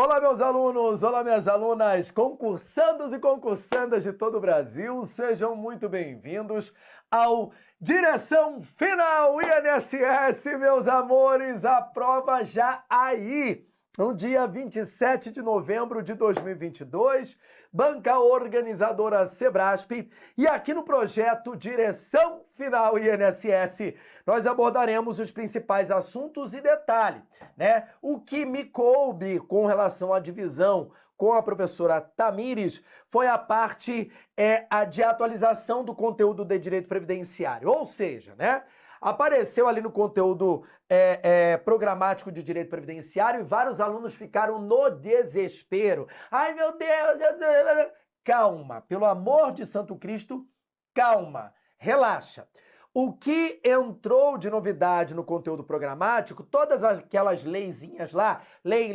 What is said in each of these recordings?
Olá, meus alunos! Olá, minhas alunas! Concursandos e concursandas de todo o Brasil, sejam muito bem-vindos ao Direção Final INSS, meus amores! A prova já aí! No dia 27 de novembro de 2022, banca organizadora Sebrasp, e aqui no projeto Direção Final INSS, nós abordaremos os principais assuntos e detalhe, né? O que me coube com relação à divisão com a professora Tamires foi a parte de atualização do conteúdo de direito previdenciário, ou seja, né? Apareceu ali no conteúdo programático de direito previdenciário e vários alunos ficaram no desespero. Ai, meu Deus! Calma, pelo amor de Santo Cristo, calma, relaxa. O que entrou de novidade no conteúdo programático, todas aquelas leizinhas lá, lei,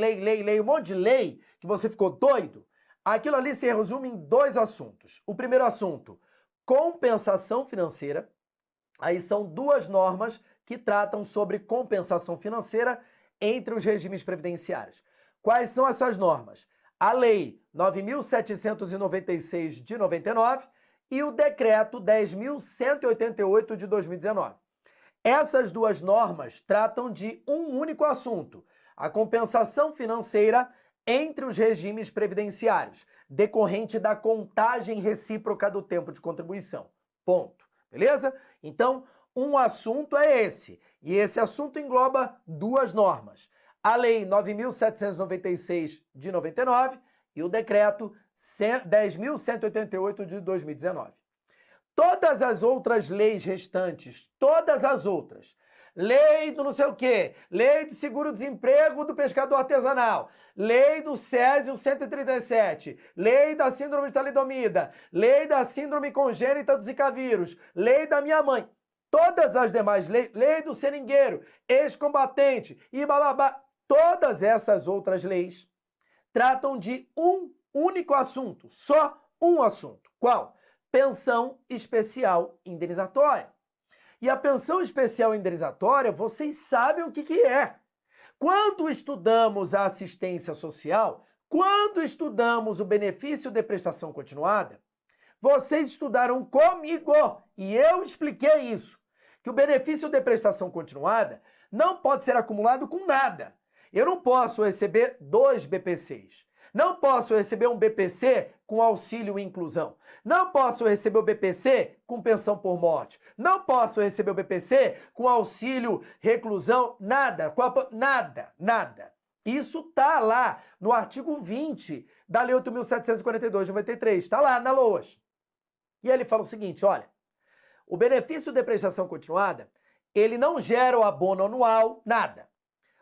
um monte de lei, que você ficou doido, aquilo ali se resume em dois assuntos. O primeiro assunto, compensação financeira. Aí são duas normas que tratam sobre compensação financeira entre os regimes previdenciários. Quais são essas normas? A Lei 9.796 de 99 e o Decreto 10.188 de 2019. Essas duas normas tratam de um único assunto, a compensação financeira entre os regimes previdenciários, decorrente da contagem recíproca do tempo de contribuição. Ponto. Beleza? Então, um assunto é esse, e esse assunto engloba duas normas. A Lei 9.796 de 99 e o Decreto 10.188 de 2019. Todas as outras leis restantes, todas as outras, lei do não sei o quê, lei de seguro-desemprego do pescador artesanal, lei do Césio 137, lei da síndrome de talidomida, lei da síndrome congênita do Zika vírus, lei da minha mãe, todas as demais leis, lei do seringueiro, ex-combatente e bababá, todas essas outras leis tratam de um único assunto, só um assunto. Qual? Pensão especial indenizatória. E a pensão especial indenizatória, vocês sabem o que é. Quando estudamos a assistência social, quando estudamos o benefício de prestação continuada, vocês estudaram comigo e eu expliquei isso, que o benefício de prestação continuada não pode ser acumulado com nada. Eu não posso receber 2 BPCs. Não posso receber um BPC com auxílio e inclusão. Não posso receber o BPC com pensão por morte. Não posso receber o BPC com auxílio, reclusão, nada. Nada. Isso tá lá no artigo 20 da Lei 8.742 de 93. Está lá na LOAS. E ele fala o seguinte, olha, o benefício de prestação continuada, ele não gera o abono anual, nada.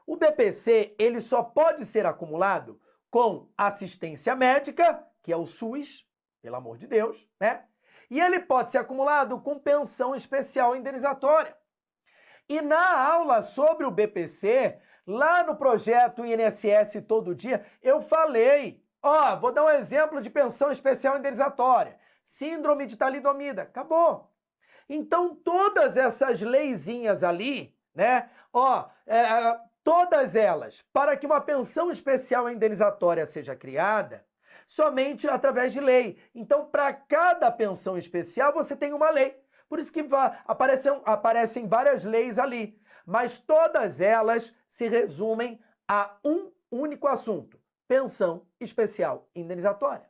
O BPC, ele só pode ser acumulado com assistência médica, que é o SUS, pelo amor de Deus, né? E ele pode ser acumulado com pensão especial indenizatória. E na aula sobre o BPC, lá no projeto INSS Todo Dia, eu falei, vou dar um exemplo de pensão especial indenizatória, síndrome de talidomida, acabou. Então, todas essas leizinhas ali, né, todas elas, para que uma pensão especial indenizatória seja criada, somente através de lei. Então, para cada pensão especial, você tem uma lei. Por isso que aparecem várias leis ali. Mas todas elas se resumem a um único assunto, pensão especial indenizatória.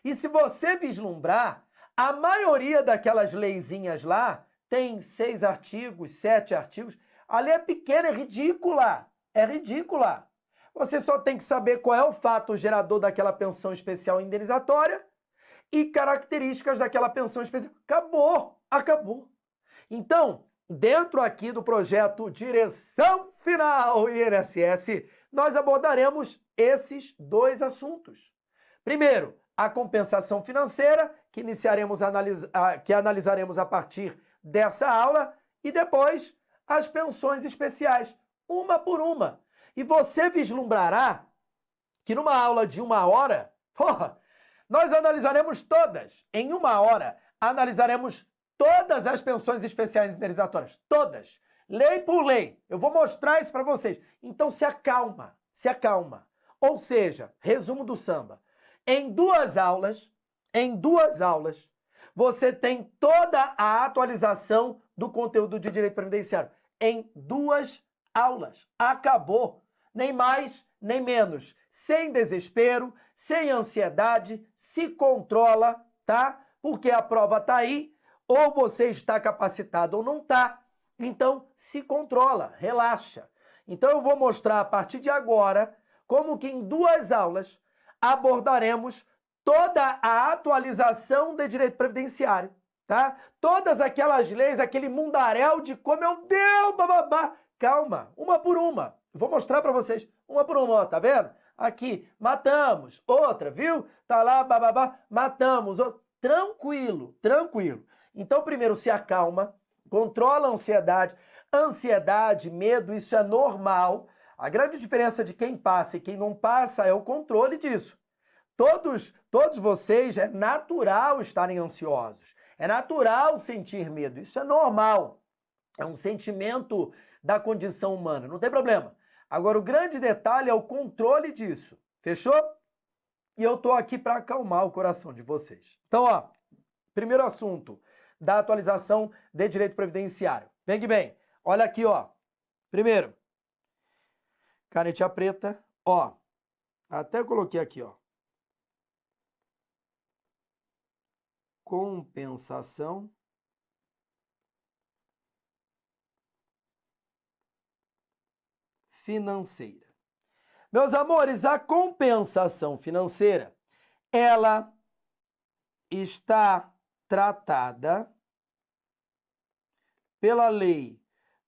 E se você vislumbrar, a maioria daquelas leizinhas lá tem 6 artigos, 7 artigos, ali é pequena, é ridícula. É ridícula. Você só tem que saber qual é o fato gerador daquela pensão especial indenizatória e características daquela pensão especial. Acabou. Então, dentro aqui do projeto Direção Final INSS, nós abordaremos esses dois assuntos. Primeiro, a compensação financeira, que analisaremos a partir dessa aula, e depois as pensões especiais, uma por uma. E você vislumbrará que numa aula de 1 hora, nós analisaremos todas. Em 1 hora, analisaremos todas as pensões especiais indenizatórias. Todas. Lei por lei. Eu vou mostrar isso para vocês. Então se acalma. Ou seja, resumo do samba. Em duas aulas, você tem toda a atualização do conteúdo de direito previdenciário. Em 2 aulas. Acabou. Nem mais, nem menos. Sem desespero, sem ansiedade, se controla, tá? Porque a prova tá aí, ou você está capacitado ou não tá. Então, se controla, relaxa. Então, eu vou mostrar a partir de agora como que em 2 aulas abordaremos toda a atualização de direito previdenciário, tá? Todas aquelas leis, aquele mundaréu de como meu Deus, bababá. Calma, uma por uma. Vou mostrar para vocês, uma por uma, ó, tá vendo? Aqui, matamos. Outra, viu? Tá lá, bababá, matamos. Tranquilo, tranquilo. Então, primeiro, se acalma, controla a ansiedade. Ansiedade, medo, isso é normal. A grande diferença de quem passa e quem não passa é o controle disso. Todos vocês, é natural estarem ansiosos. É natural sentir medo. Isso é normal. É um sentimento da condição humana. Não tem problema. Agora, o grande detalhe é o controle disso. Fechou? E eu tô aqui para acalmar o coração de vocês. Então, ó, primeiro assunto da atualização de direito previdenciário. Vem que vem. Olha aqui, ó. Primeiro, canetinha preta, ó. Até coloquei aqui, ó. Compensação financeira. Meus amores, a compensação financeira, ela está tratada pela Lei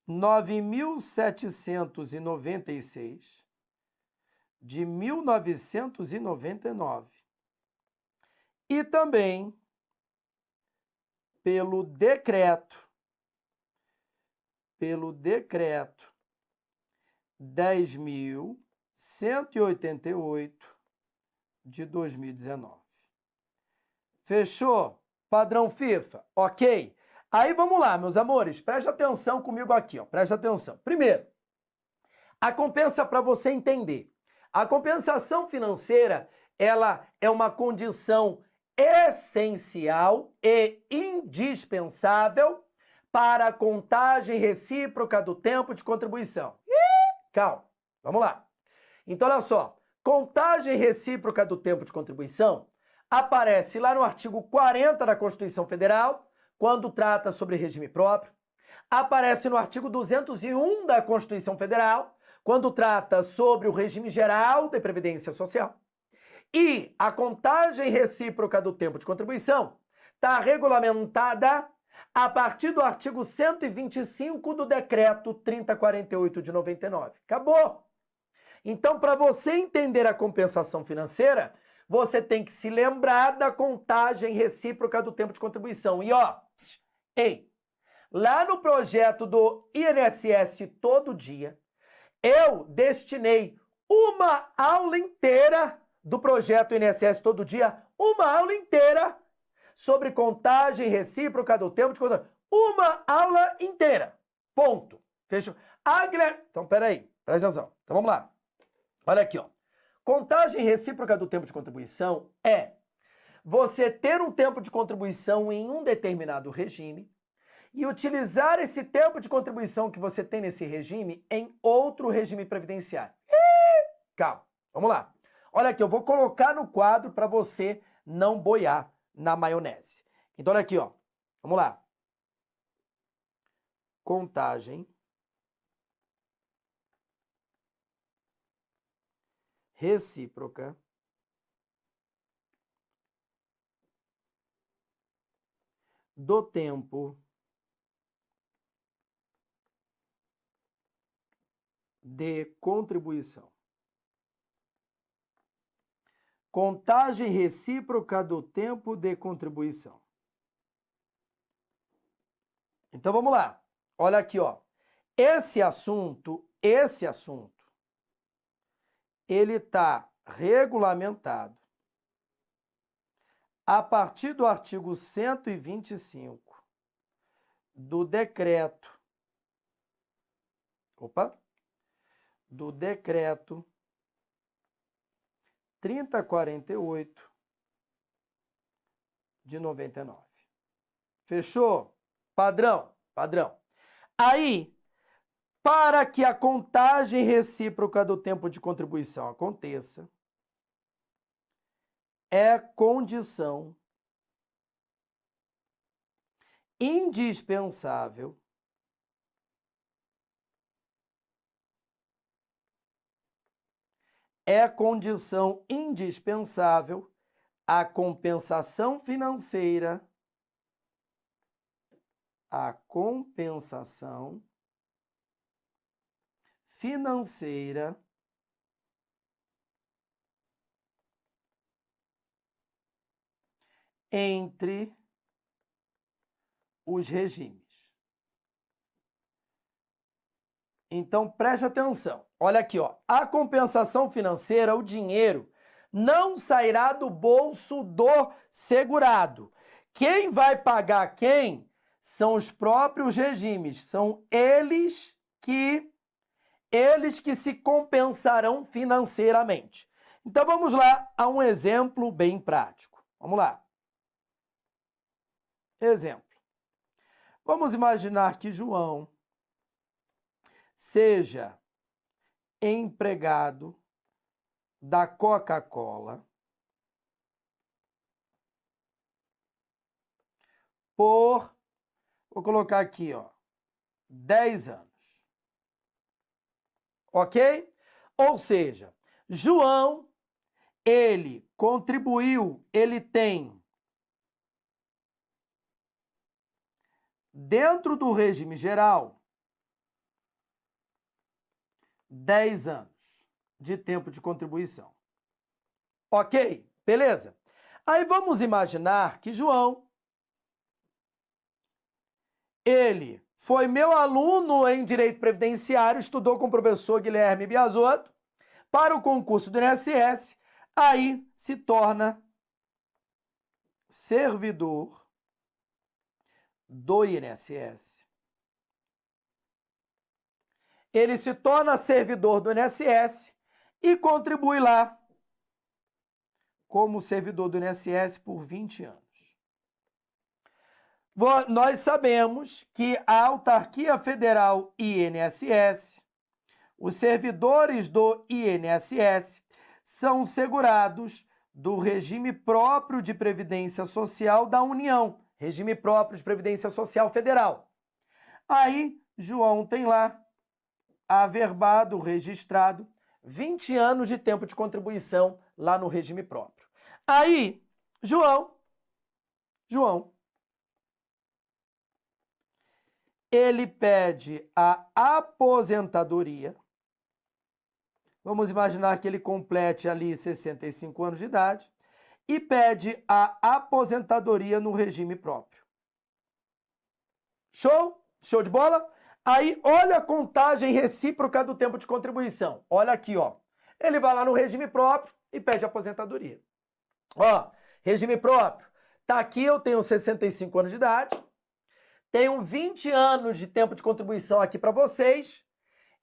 9.796 de 1999 e também pelo decreto 10.188 de 2019. Fechou? Padrão FIFA? Ok. Aí vamos lá, meus amores. Preste atenção comigo aqui, ó. Preste atenção. Primeiro, a compensa para você entender. A compensação financeira, ela é uma condição essencial e indispensável para a contagem recíproca do tempo de contribuição. Calma, vamos lá. Então, olha só, contagem recíproca do tempo de contribuição aparece lá no artigo 40 da Constituição Federal, quando trata sobre regime próprio. Aparece no artigo 201 da Constituição Federal, quando trata sobre o regime geral de previdência social. E a contagem recíproca do tempo de contribuição está regulamentada a partir do artigo 125 do decreto 3048 de 99. Acabou! Então, para você entender a compensação financeira, você tem que se lembrar da contagem recíproca do tempo de contribuição. E ó, ei, lá no projeto do INSS Todo Dia, eu destinei uma aula inteira do projeto INSS Todo Dia, uma aula inteira sobre contagem recíproca do tempo de contribuição. Uma aula inteira. Ponto. Fechou? Então, peraí, presta atenção. Então, vamos lá. Olha aqui, ó. Contagem recíproca do tempo de contribuição é você ter um tempo de contribuição em um determinado regime e utilizar esse tempo de contribuição que você tem nesse regime em outro regime previdenciário. Calma, vamos lá. Olha aqui, eu vou colocar no quadro para você não boiar na maionese. Então, olha aqui, ó. Vamos lá. Contagem recíproca do tempo de contribuição. Contagem recíproca do tempo de contribuição. Então vamos lá. Olha aqui, ó. Esse assunto, ele está regulamentado a partir do artigo 125 do decreto, do decreto 30,48 de 99. Fechou? Padrão, padrão. Aí, para que a contagem recíproca do tempo de contribuição aconteça, é condição indispensável a compensação financeira entre os regimes. Então, preste atenção. Olha aqui, ó. A compensação financeira, o dinheiro, não sairá do bolso do segurado. Quem vai pagar quem são os próprios regimes. São eles que se compensarão financeiramente. Então, vamos lá a um exemplo bem prático. Vamos lá. Exemplo. Vamos imaginar que João seja empregado da Coca-Cola por, vou colocar aqui, ó, 10 anos. Ok? Ou seja, João, ele contribuiu, ele tem, dentro do regime geral, 10 anos de tempo de contribuição. Ok? Beleza? Aí vamos imaginar que João, ele foi meu aluno em Direito Previdenciário, estudou com o professor Guilherme Biasotto, para o concurso do INSS, aí se torna servidor do INSS. Ele se torna servidor do INSS e contribui lá como servidor do INSS por 20 anos. Nós sabemos que a autarquia federal INSS, os servidores do INSS são segurados do regime próprio de previdência social da União, regime próprio de previdência social federal. Aí, João tem lá averbado, registrado, 20 anos de tempo de contribuição lá no regime próprio. Aí, João, ele pede a aposentadoria. Vamos imaginar que ele complete ali 65 anos de idade e pede a aposentadoria no regime próprio. Show? Show de bola? Aí, olha a contagem recíproca do tempo de contribuição. Olha aqui, ó. Ele vai lá no regime próprio e pede aposentadoria. Ó, regime próprio. Tá aqui, eu tenho 65 anos de idade, tenho 20 anos de tempo de contribuição aqui para vocês,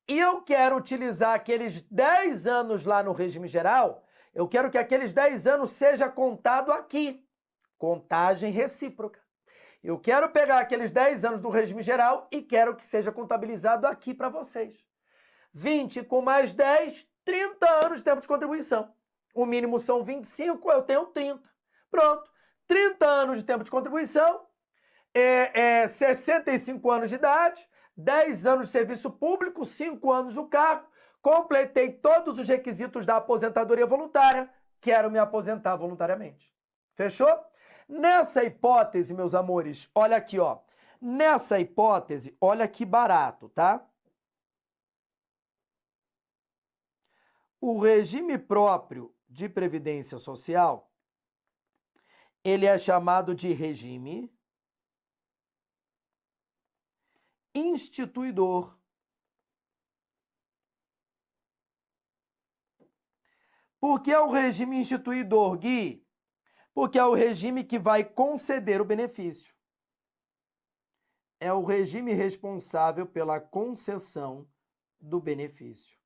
e eu quero utilizar aqueles 10 anos lá no regime geral, eu quero que aqueles 10 anos seja contado aqui. Contagem recíproca. Eu quero pegar aqueles 10 anos do regime geral e quero que seja contabilizado aqui para vocês. 20 com mais 10, 30 anos de tempo de contribuição. O mínimo são 25, eu tenho 30. Pronto. 30 anos de tempo de contribuição, 65 anos de idade, 10 anos de serviço público, 5 anos do cargo, completei todos os requisitos da aposentadoria voluntária, quero me aposentar voluntariamente. Fechou? Nessa hipótese, meus amores, olha aqui, ó. Nessa hipótese, olha que barato, tá? O regime próprio de previdência social, ele é chamado de regime instituidor. Por que é o regime instituidor, Gui? Porque é o regime que vai conceder o benefício. É o regime responsável pela concessão do benefício.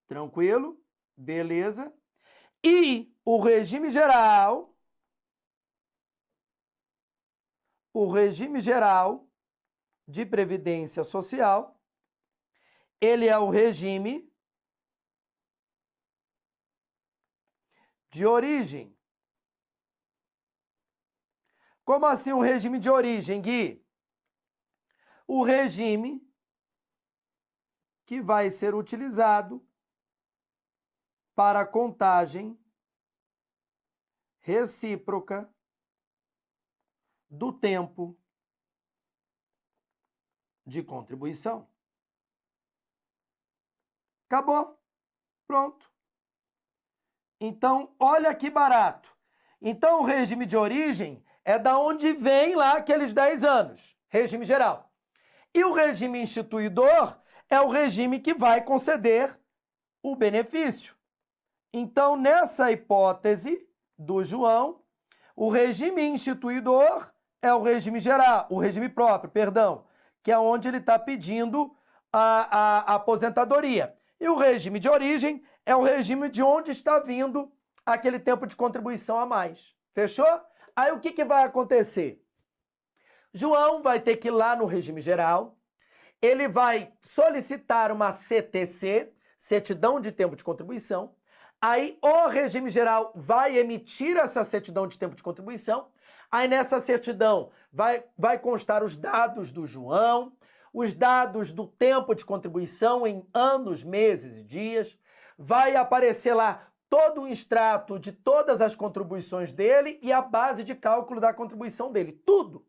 Tranquilo? Beleza? E o regime geral de previdência social, ele é o regime de origem. Como assim um regime de origem, Gui? O regime que vai ser utilizado para a contagem recíproca do tempo de contribuição. Acabou. Pronto. Então, olha que barato. Então, o regime de origem é da onde vem lá aqueles 10 anos, regime geral. E o regime instituidor é o regime que vai conceder o benefício. Então, nessa hipótese do João, o regime instituidor é o regime geral, o regime próprio, perdão, que é onde ele está pedindo a aposentadoria. E o regime de origem é o regime de onde está vindo aquele tempo de contribuição a mais. Fechou? Aí o que vai acontecer? João vai ter que ir lá no regime geral, ele vai solicitar uma CTC, certidão de tempo de contribuição, aí o regime geral vai emitir essa certidão de tempo de contribuição, aí nessa certidão vai constar os dados do João, os dados do tempo de contribuição em anos, meses e dias, vai aparecer lá todo o extrato de todas as contribuições dele e a base de cálculo da contribuição dele. Tudo,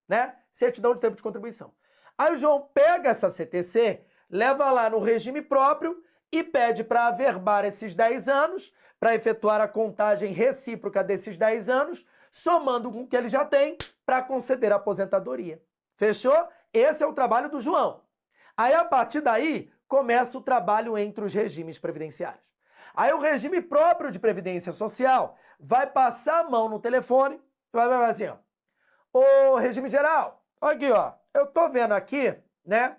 né? Certidão de tempo de contribuição. Aí o João pega essa CTC, leva lá no regime próprio e pede para averbar esses 10 anos, para efetuar a contagem recíproca desses 10 anos, somando com o que ele já tem para conceder a aposentadoria. Fechou? Esse é o trabalho do João. Aí, a partir daí, começa o trabalho entre os regimes previdenciários. Aí o regime próprio de previdência social vai passar a mão no telefone, vai falar assim, ó, ô regime geral, olha aqui, ó, eu tô vendo aqui, né,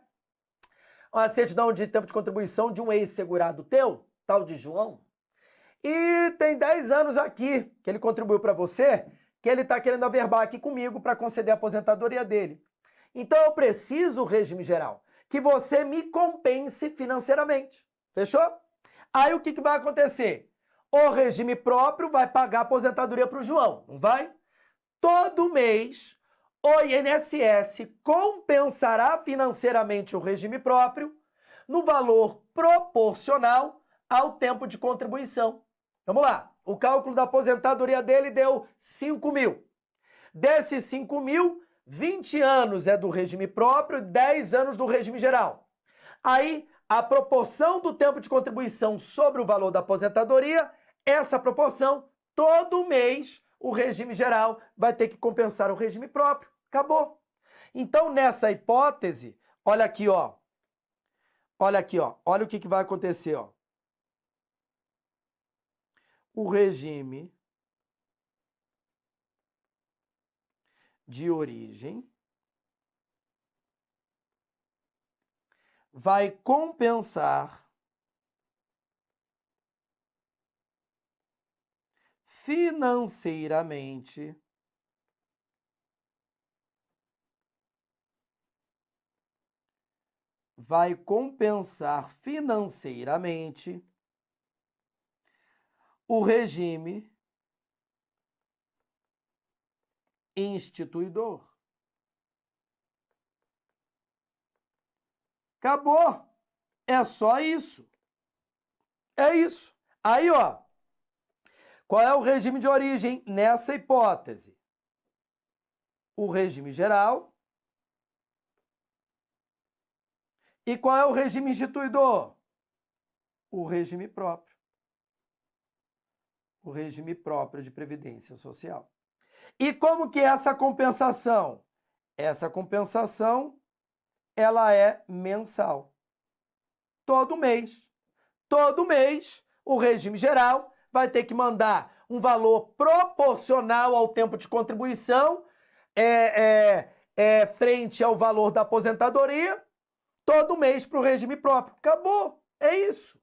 uma certidão de tempo de contribuição de um ex-segurado teu, tal de João, e tem 10 anos aqui que ele contribuiu para você, que ele tá querendo averbar aqui comigo para conceder a aposentadoria dele. Então eu preciso, regime geral, que você me compense financeiramente. Fechou? Aí o que vai acontecer? O regime próprio vai pagar a aposentadoria para o João, não vai? Todo mês, o INSS compensará financeiramente o regime próprio no valor proporcional ao tempo de contribuição. Vamos lá. O cálculo da aposentadoria dele deu 5 mil. Desses 5 mil, 20 anos é do regime próprio, 10 anos do regime geral. Aí, a proporção do tempo de contribuição sobre o valor da aposentadoria, essa proporção, todo mês, o regime geral vai ter que compensar o regime próprio. Acabou. Então, nessa hipótese, olha aqui, ó. Olha aqui, ó. Olha o que vai acontecer, ó. O regime de origem vai compensar financeiramente o regime instituidor. Acabou. É só isso. É isso. Aí, ó. Qual é o regime de origem nessa hipótese? O regime geral. E qual é o regime instituidor? O regime próprio. O regime próprio de previdência social. E como que é essa compensação? Essa compensação, ela é mensal. Todo mês. Todo mês, o regime geral vai ter que mandar um valor proporcional ao tempo de contribuição frente ao valor da aposentadoria, todo mês para o regime próprio. Acabou. É isso.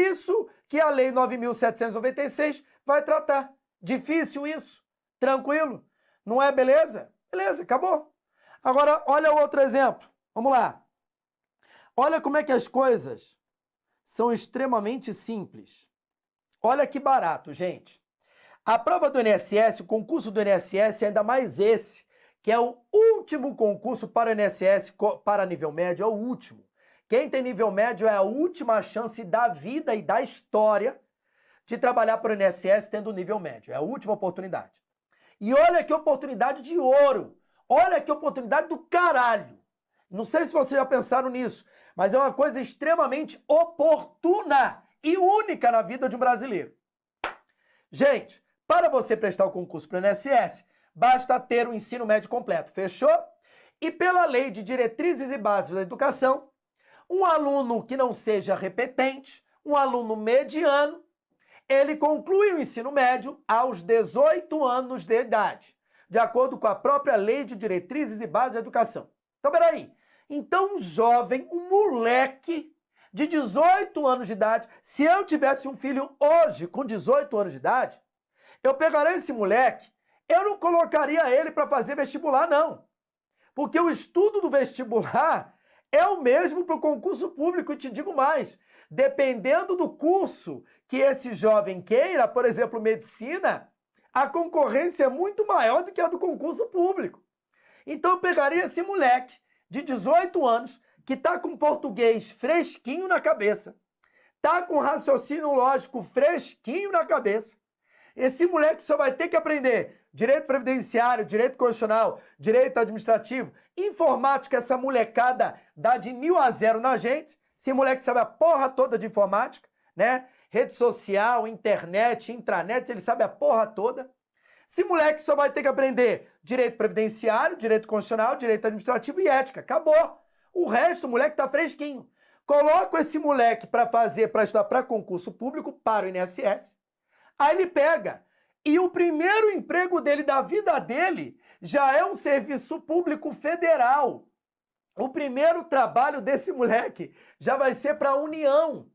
Isso que a Lei 9.796 vai tratar. Difícil isso? Tranquilo? Não é beleza? Beleza, acabou. Agora, olha outro exemplo. Vamos lá. Olha como é que as coisas são extremamente simples. Olha que barato, gente. A prova do INSS, o concurso do INSS, ainda mais esse, que é o último concurso para o INSS, para nível médio, é o último. Quem tem nível médio é a última chance da vida e da história de trabalhar para o INSS tendo nível médio. É a última oportunidade. E olha que oportunidade de ouro. Olha que oportunidade do caralho. Não sei se vocês já pensaram nisso, mas é uma coisa extremamente oportuna e única na vida de um brasileiro. Gente, para você prestar o concurso para o INSS, basta ter o ensino médio completo, fechou? E pela Lei de Diretrizes e Bases da Educação, um aluno que não seja repetente, um aluno mediano, ele conclui o ensino médio aos 18 anos de idade, de acordo com a própria Lei de Diretrizes e Bases da Educação. Então, peraí. Então, um jovem, um moleque de 18 anos de idade, se eu tivesse um filho hoje com 18 anos de idade, eu pegaria esse moleque, eu não colocaria ele para fazer vestibular, não. Porque o estudo do vestibular é o mesmo para o concurso público, e te digo mais, dependendo do curso que esse jovem queira, por exemplo, medicina, a concorrência é muito maior do que a do concurso público. Então eu pegaria esse moleque de 18 anos, que está com português fresquinho na cabeça, está com raciocínio lógico fresquinho na cabeça. Esse moleque só vai ter que aprender direito previdenciário, direito constitucional, direito administrativo, informática, essa molecada dá de 1000 a 0 na gente. Esse moleque sabe a porra toda de informática, né? Rede social, internet, intranet, ele sabe a porra toda. Esse moleque só vai ter que aprender direito previdenciário, direito constitucional, direito administrativo e ética. Acabou. O resto, o moleque tá fresquinho. Coloco esse moleque para estudar para concurso público, para o INSS. Aí ele pega. E o primeiro emprego dele, da vida dele, já é um serviço público federal. O primeiro trabalho desse moleque já vai ser para a União.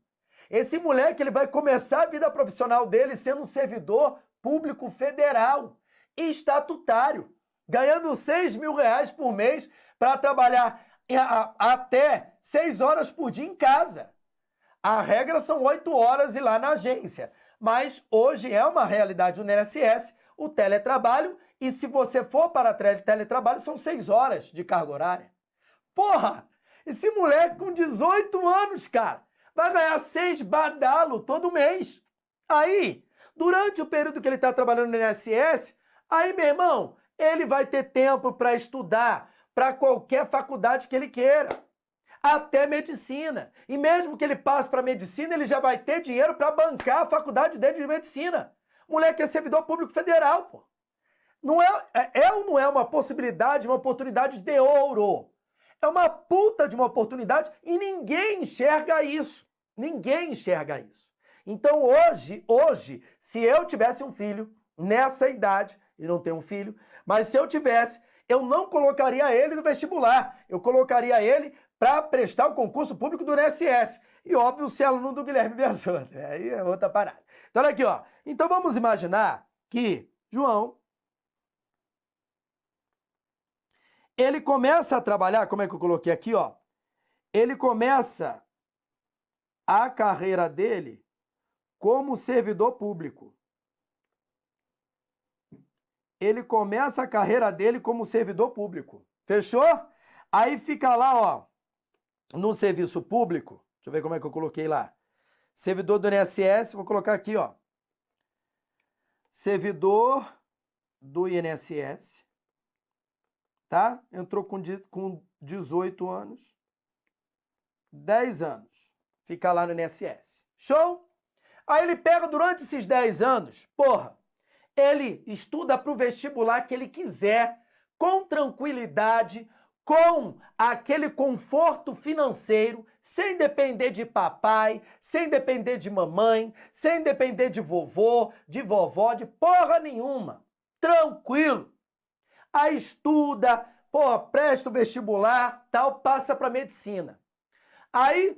Esse moleque, ele vai começar a vida profissional dele sendo um servidor público federal, estatutário, ganhando R$6.000 por mês para trabalhar até 6 horas por dia em casa. A regra são 8 horas e lá na agência. Mas hoje é uma realidade do INSS, o teletrabalho, e se você for para teletrabalho, são 6 horas de carga horária. Porra, esse moleque com 18 anos, cara, vai ganhar 6 badalo todo mês. Aí, durante o período que ele está trabalhando no INSS, aí, meu irmão, ele vai ter tempo para estudar para qualquer faculdade que ele queira. Até medicina. E mesmo que ele passe para medicina, ele já vai ter dinheiro para bancar a faculdade dele de medicina. Moleque é servidor público federal, pô. Não é ou não é uma possibilidade, uma oportunidade de ouro? É uma puta de uma oportunidade e ninguém enxerga isso. Ninguém enxerga isso. Então hoje, se eu tivesse um filho nessa idade, e não tenho um filho, mas se eu tivesse, eu não colocaria ele no vestibular. Eu colocaria ele para prestar o concurso público do INSS. E óbvio, ser aluno do Guilherme Biasotto. Aí é outra parada. Então olha aqui, ó. Então vamos imaginar que João, ele começa a trabalhar, como é que eu coloquei aqui, ó? Ele começa a carreira dele como servidor público. Ele começa a carreira dele como servidor público. Fechou? Aí fica lá, ó, no serviço público. Deixa eu ver como é que eu coloquei lá. Servidor do INSS, vou colocar aqui, ó. Servidor do INSS. Tá? Entrou com 18 anos. 10 anos. Fica lá no INSS. Show? Aí ele pega durante esses 10 anos, porra, ele estuda para o vestibular que ele quiser, com tranquilidade, com aquele conforto financeiro, sem depender de papai, sem depender de mamãe, sem depender de vovô, de vovó, de porra nenhuma. Tranquilo. Aí estuda, porra, presta o vestibular, tal, passa para medicina. Aí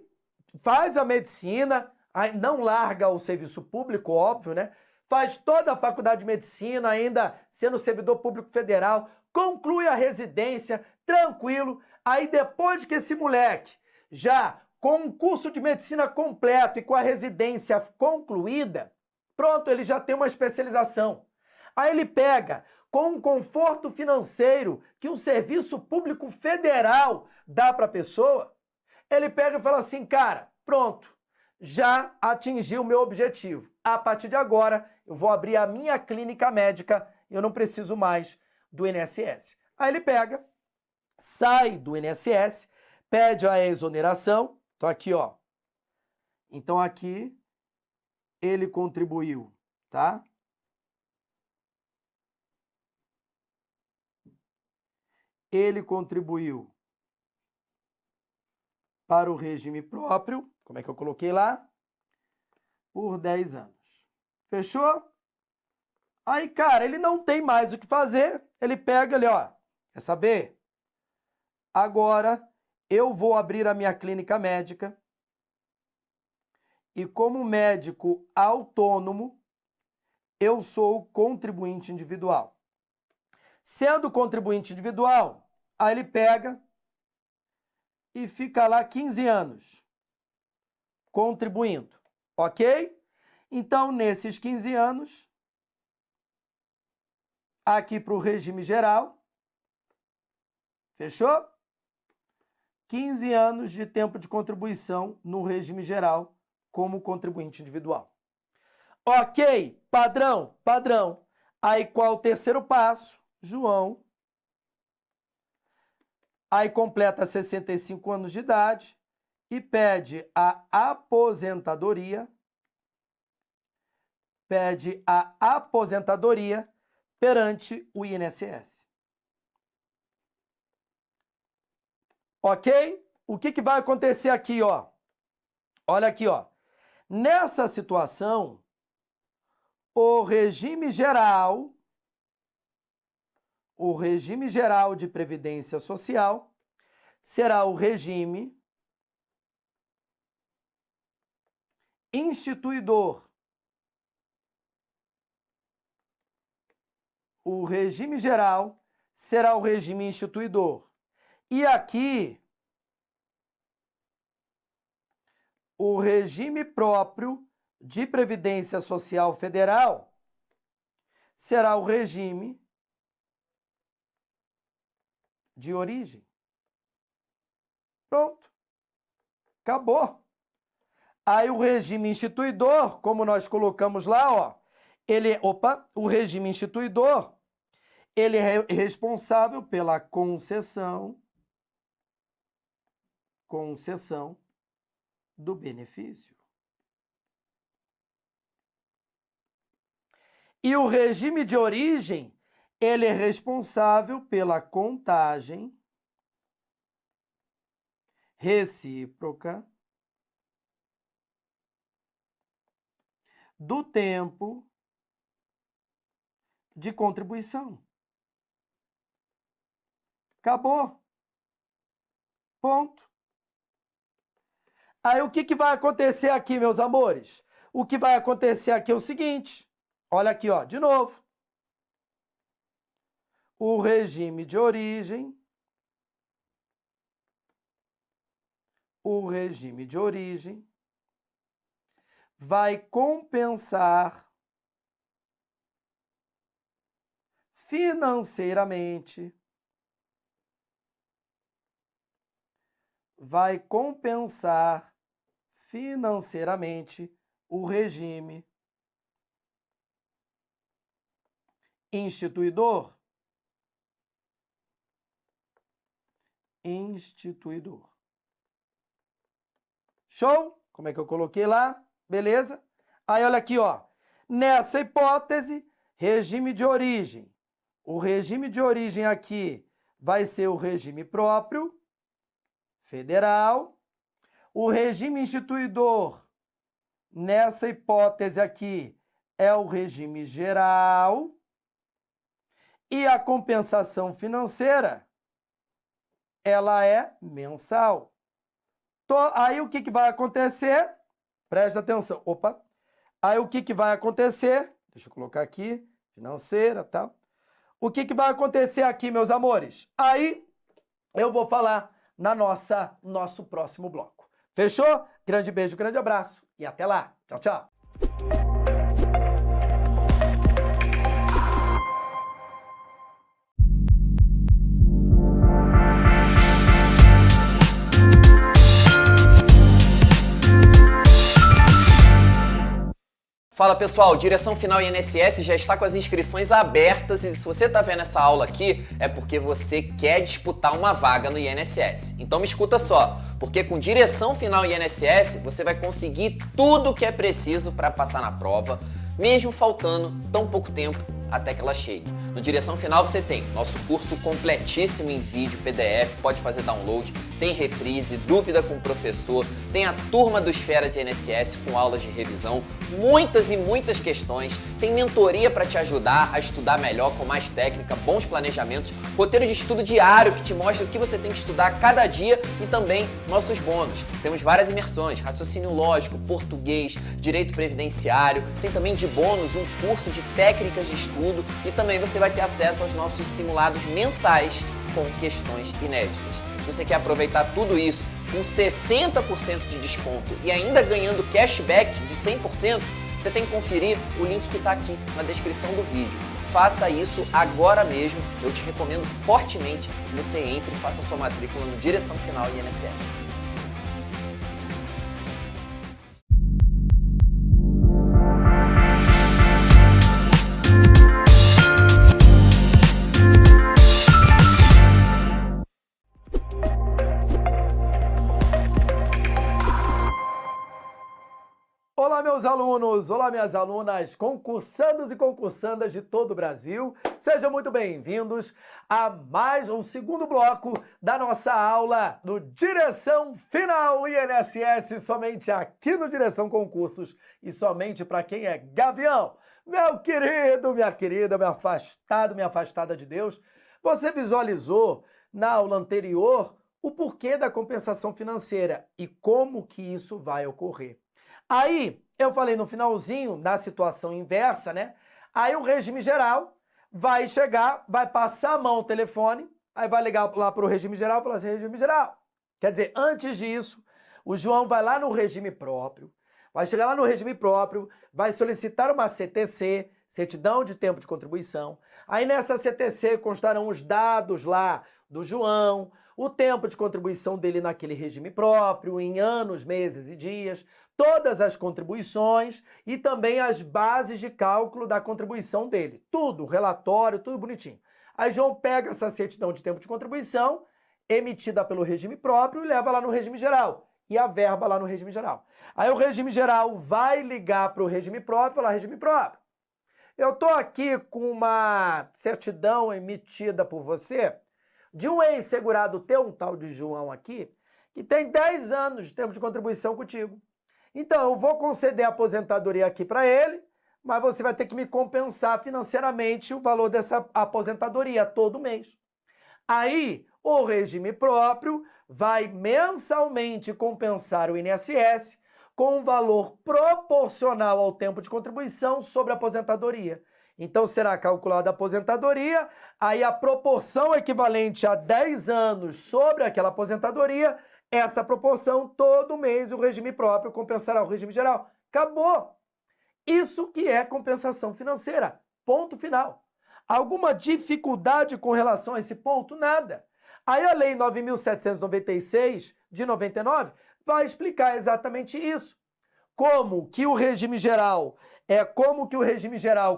faz a medicina, não larga o serviço público, óbvio, né? Faz toda a faculdade de medicina, ainda sendo servidor público federal, conclui a residência, tranquilo. Aí depois que esse moleque, já com um curso de medicina completo e com a residência concluída, pronto, ele já tem uma especialização. Aí ele pega, com um conforto financeiro que um serviço público federal dá para a pessoa, ele pega e fala assim, cara, pronto, já atingi o meu objetivo. A partir de agora, eu vou abrir a minha clínica médica, eu não preciso mais do INSS. Aí ele pega, sai do INSS, pede a exoneração. Então aqui, ó. Então aqui ele contribuiu, tá? Ele contribuiu para o regime próprio, como é que eu coloquei lá? Por 10 anos. Fechou? Aí, cara, ele não tem mais o que fazer, ele pega ali, ó, quer saber? Agora eu vou abrir a minha clínica médica e como médico autônomo, eu sou contribuinte individual. Sendo contribuinte individual, aí ele pega e fica lá 15 anos contribuindo, ok? Então, nesses 15 anos, aqui para o regime geral, fechou? 15 anos de tempo de contribuição no regime geral como contribuinte individual. Ok, padrão, padrão. Aí qual o terceiro passo? João. Aí completa 65 anos de idade e pede a aposentadoria. Pede a aposentadoria perante o INSS. Ok? O que vai acontecer aqui, ó? Olha aqui, ó. Nessa situação, o regime geral de previdência social será o regime instituidor. O regime geral será o regime instituidor. E aqui, o regime próprio de previdência social federal será o regime de origem. Pronto. Acabou. Aí o regime instituidor, como nós colocamos lá, ó, o regime instituidor, ele é responsável pela concessão do benefício. E o regime de origem, ele é responsável pela contagem recíproca do tempo de contribuição. Acabou. Ponto. Aí o que vai acontecer aqui, meus amores? O que vai acontecer aqui é o seguinte. Olha aqui, ó, de novo. O regime de origem. O regime de origem vai compensar financeiramente. Vai compensar financeiramente o regime instituidor. Instituidor. Show? Como é que eu coloquei lá? Beleza? Aí, olha aqui, ó. Nessa hipótese, regime de origem. O regime de origem aqui vai ser o regime próprio, federal. O regime instituidor, nessa hipótese aqui, é o regime geral. E a compensação financeira, ela é mensal. Aí o que vai acontecer? Presta atenção. Opa. Aí o que vai acontecer? Deixa eu colocar aqui, financeira, tal. O que vai acontecer aqui, meus amores? Aí eu vou falar na nosso próximo bloco. Fechou? Grande beijo, grande abraço e até lá. Tchau, tchau. Fala pessoal, Direção Final INSS já está com as inscrições abertas e se você está vendo essa aula aqui é porque você quer disputar uma vaga no INSS. Então me escuta só, porque com Direção Final INSS você vai conseguir tudo o que é preciso para passar na prova, mesmo faltando tão pouco tempo até que ela chegue. No Direção Final você tem nosso curso completíssimo em vídeo, PDF, pode fazer download, tem reprise, dúvida com o professor, tem a turma dos Feras INSS com aulas de revisão, muitas e muitas questões, tem mentoria para te ajudar a estudar melhor, com mais técnica, bons planejamentos, roteiro de estudo diário que te mostra o que você tem que estudar cada dia e também nossos bônus. Temos várias imersões, raciocínio lógico, português, direito previdenciário, tem também de bônus um curso de técnicas de estudo e também você vai ter acesso aos nossos simulados mensais com questões inéditas. Se você quer aproveitar tudo isso com 60% de desconto e ainda ganhando cashback de 100%, você tem que conferir o link que está aqui na descrição do vídeo. Faça isso agora mesmo, eu te recomendo fortemente que você entre e faça sua matrícula no Direção Final INSS. Olá, meus alunos! Olá, minhas alunas, concursandos e concursandas de todo o Brasil. Sejam muito bem-vindos a mais um segundo bloco da nossa aula do Direção Final INSS, somente aqui no Direção Concursos e somente para quem é gavião. Meu querido, minha querida, meu afastado, minha afastada de Deus, você visualizou na aula anterior o porquê da compensação financeira e como que isso vai ocorrer. Aí, eu falei no finalzinho, na situação inversa, né? Aí o regime geral vai chegar, vai passar a mão ao telefone, aí vai ligar lá para o regime geral e falar assim, regime geral. Quer dizer, antes disso, o João vai lá no regime próprio, vai chegar lá no regime próprio, vai solicitar uma CTC, certidão de tempo de contribuição. Aí nessa CTC constarão os dados lá do João, o tempo de contribuição dele naquele regime próprio, em anos, meses e dias, todas as contribuições e também as bases de cálculo da contribuição dele. Tudo, relatório, tudo bonitinho. Aí João pega essa certidão de tempo de contribuição, emitida pelo regime próprio, e leva lá no regime geral. E a verba lá no regime geral. Aí o regime geral vai ligar para o regime próprio e falar, regime próprio, eu estou aqui com uma certidão emitida por você de um ex-segurado teu, um tal de João aqui, que tem 10 anos de tempo de contribuição contigo. Então, eu vou conceder a aposentadoria aqui para ele, mas você vai ter que me compensar financeiramente o valor dessa aposentadoria todo mês. Aí, o regime próprio vai mensalmente compensar o INSS com um valor proporcional ao tempo de contribuição sobre a aposentadoria. Então, será calculada a aposentadoria, aí a proporção equivalente a 10 anos sobre aquela aposentadoria, essa proporção, todo mês o regime próprio compensará o regime geral. Acabou! Isso que é compensação financeira. Ponto final. Alguma dificuldade com relação a esse ponto? Nada. Aí a Lei 9.796, de 99, vai explicar exatamente isso. Como que o regime geral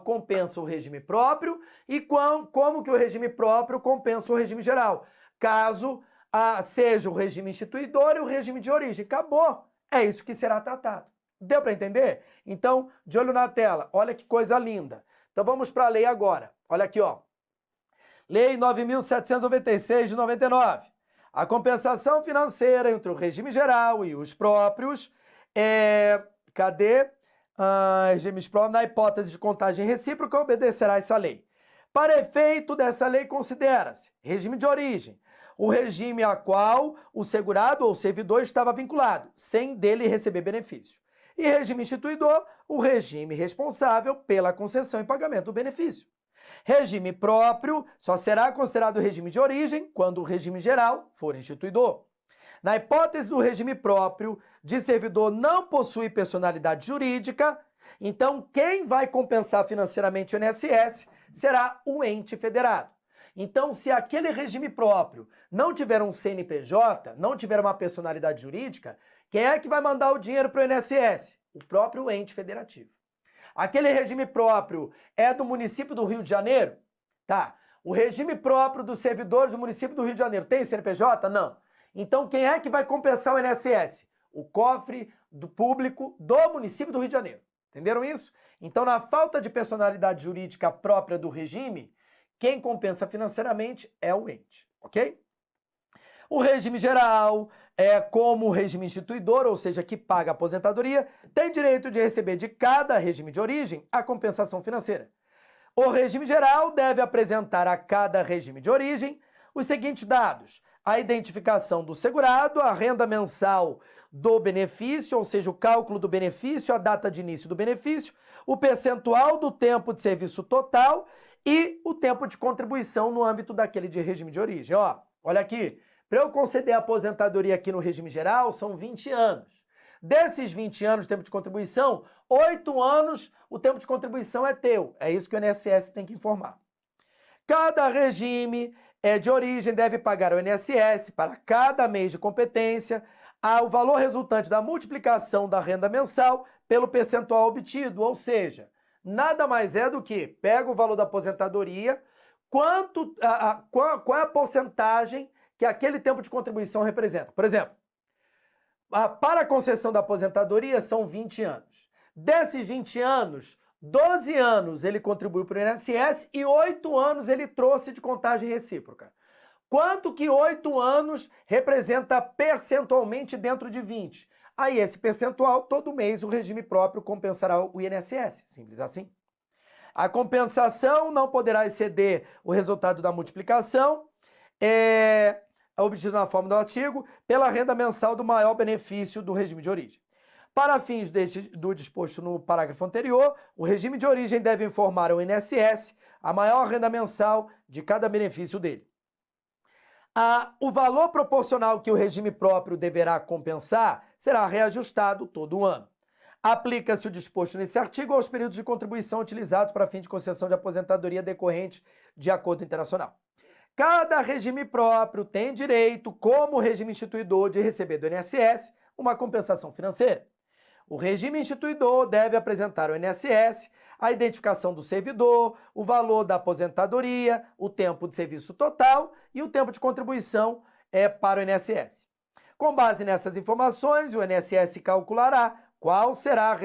compensa o regime próprio e como que o regime próprio compensa o regime geral. Caso seja o regime instituidor e o regime de origem. Acabou. É isso que será tratado. Deu para entender? Então, de olho na tela, olha que coisa linda. Então vamos para a lei agora. Olha aqui, ó. Lei 9.796 de 99. A compensação financeira entre o regime geral e os próprios regimes próprios, na hipótese de contagem recíproca, obedecerá essa lei. Para efeito dessa lei, considera-se regime de origem, o regime a qual o segurado ou servidor estava vinculado, sem dele receber benefício. E regime instituidor, o regime responsável pela concessão e pagamento do benefício. Regime próprio só será considerado regime de origem quando o regime geral for instituidor. Na hipótese do regime próprio de servidor não possui personalidade jurídica, então quem vai compensar financeiramente o INSS será o ente federado. Então, se aquele regime próprio não tiver um CNPJ, não tiver uma personalidade jurídica, quem é que vai mandar o dinheiro para o INSS? O próprio ente federativo. Aquele regime próprio é do município do Rio de Janeiro? Tá. O regime próprio dos servidores do município do Rio de Janeiro tem CNPJ? Não. Então, quem é que vai compensar o INSS? O cofre do público do município do Rio de Janeiro. Entenderam isso? Então, na falta de personalidade jurídica própria do regime, quem compensa financeiramente é o ente, ok? O regime geral, como o regime instituidor, ou seja, que paga a aposentadoria, tem direito de receber de cada regime de origem a compensação financeira. O regime geral deve apresentar a cada regime de origem os seguintes dados: a identificação do segurado, a renda mensal do benefício, ou seja, o cálculo do benefício, a data de início do benefício, o percentual do tempo de serviço total e o tempo de contribuição no âmbito daquele de regime de origem. Ó, olha aqui, para eu conceder a aposentadoria aqui no regime geral, são 20 anos. Desses 20 anos de tempo de contribuição, 8 anos o tempo de contribuição é teu. É isso que o INSS tem que informar. Cada regime de origem deve pagar ao INSS para cada mês de competência o valor resultante da multiplicação da renda mensal pelo percentual obtido, ou seja, nada mais é do que pega o valor da aposentadoria, qual é a porcentagem que aquele tempo de contribuição representa. Por exemplo, para a concessão da aposentadoria são 20 anos. Desses 20 anos, 12 anos ele contribuiu para o INSS e 8 anos ele trouxe de contagem recíproca. Quanto que 8 anos representa percentualmente dentro de 20? Aí esse percentual, todo mês o regime próprio compensará o INSS, simples assim. A compensação não poderá exceder o resultado da multiplicação, obtido na forma do artigo, pela renda mensal do maior benefício do regime de origem. Para fins do disposto no parágrafo anterior, o regime de origem deve informar ao INSS a maior renda mensal de cada benefício dele. O valor proporcional que o regime próprio deverá compensar será reajustado todo ano. Aplica-se o disposto nesse artigo aos períodos de contribuição utilizados para fim de concessão de aposentadoria decorrente de acordo internacional. Cada regime próprio tem direito, como regime instituidor, de receber do INSS uma compensação financeira. O regime instituidor deve apresentar ao INSS a identificação do servidor, o valor da aposentadoria, o tempo de serviço total e o tempo de contribuição para o INSS. Com base nessas informações, o INSS calculará qual seria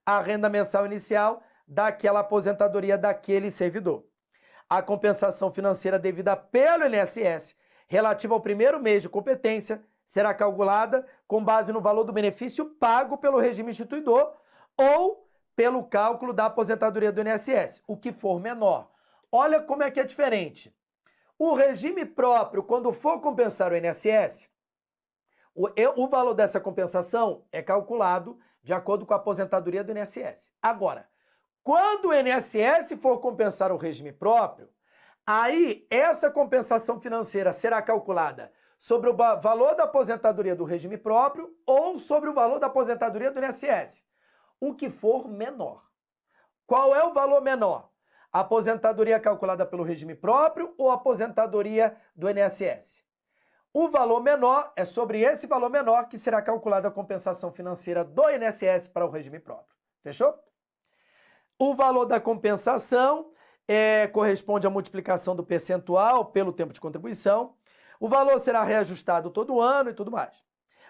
a renda mensal inicial daquela aposentadoria daquele servidor. A compensação financeira devida pelo INSS relativa ao primeiro mês de competência será calculada com base no valor do benefício pago pelo regime instituidor ou pelo cálculo da aposentadoria do INSS, o que for menor. Olha como é que é diferente. O regime próprio, quando for compensar o INSS, o valor dessa compensação é calculado de acordo com a aposentadoria do INSS. Agora, quando o INSS for compensar o regime próprio, aí essa compensação financeira será calculada sobre o valor da aposentadoria do regime próprio ou sobre o valor da aposentadoria do INSS, o que for menor. Qual é o valor menor? A aposentadoria calculada pelo regime próprio ou a aposentadoria do INSS? O valor menor é sobre esse valor menor que será calculada a compensação financeira do INSS para o regime próprio. Fechou? O valor da compensação corresponde à multiplicação do percentual pelo tempo de contribuição. O valor será reajustado todo ano e tudo mais.